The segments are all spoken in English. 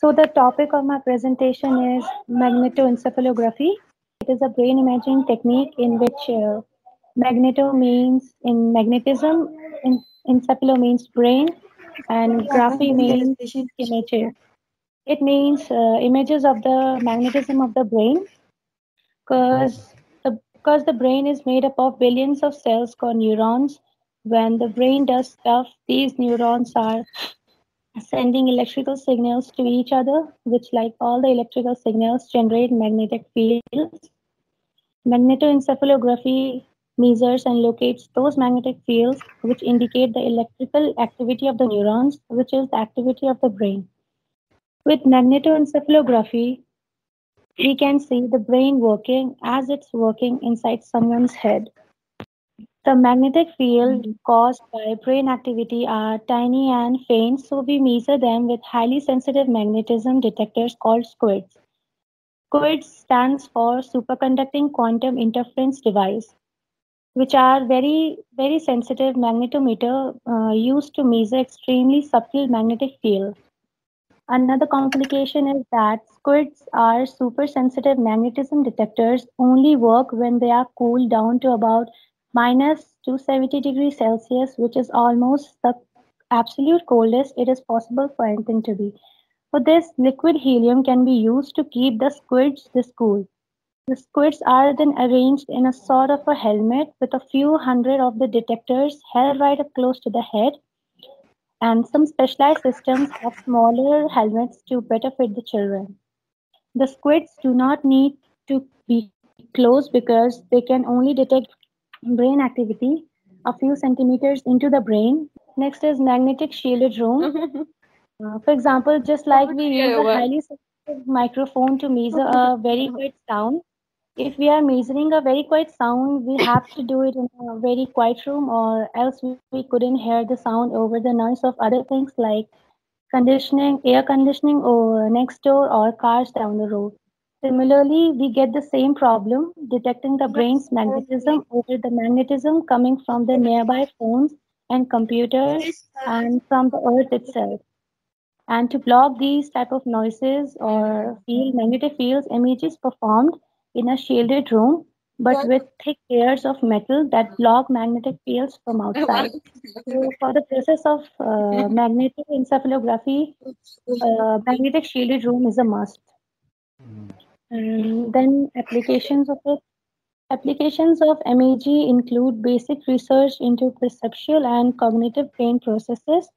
So the topic of my presentation is magnetoencephalography. It is a brain imaging technique in which magneto means in magnetism, encephalo means brain, and graphy means images. It means images of the magnetism of the brain, because the brain is made up of billions of cells called neurons. When the brain does stuff, these neurons are sending electrical signals to each other, which, like all the electrical signals, generate magnetic fields. Magnetoencephalography measures and locates those magnetic fields which indicate the electrical activity of the neurons, which is the activity of the brain. With magnetoencephalography, we can see the brain working as it's working inside someone's head. The magnetic field caused by brain activity are tiny and faint, so we measure them with highly sensitive magnetism detectors called SQUIDs. SQUIDs stands for Superconducting Quantum Interference Device, which are very sensitive magnetometer used to measure extremely subtle magnetic field. Another complication is that SQUIDs are super sensitive magnetism detectors only work when they are cooled down to about minus 270 degrees Celsius, which is almost the absolute coldest it is possible for anything to be. For this, liquid helium can be used to keep the squids this cool. The squids are then arranged in a sort of a helmet with a few hundred of the detectors held right up close to the head, and some specialized systems have smaller helmets to better fit the children. The squids do not need to be close because they can only detect brain activity a few centimeters into the brain. Next is magnetic shielded room. For example, just like we use a highly sensitive microphone to measure a very quiet sound, if we are measuring a very quiet sound, we have to do it in a very quiet room, or else we couldn't hear the sound over the noise of other things like air conditioning or next door or cars down the road. Similarly, we get the same problem detecting the brain's magnetism over the magnetism coming from the nearby phones and computers and from the earth itself. And to block these type of noises or magnetic fields, image is performed in a shielded room, but with thick layers of metal that block magnetic fields from outside. So for the process of magnetic encephalography, magnetic shielded room is a must. And then applications of it. Applications of MEG include basic research into perceptual and cognitive brain processes,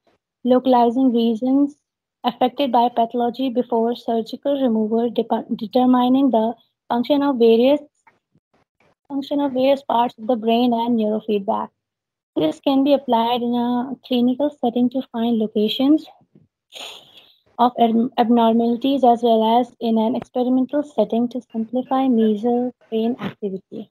localizing regions affected by pathology before surgical removal, determining the function of various parts of the brain and neurofeedback. This can be applied in a clinical setting to find locations of abnormalities as well as in an experimental setting to simplify measure brain activity.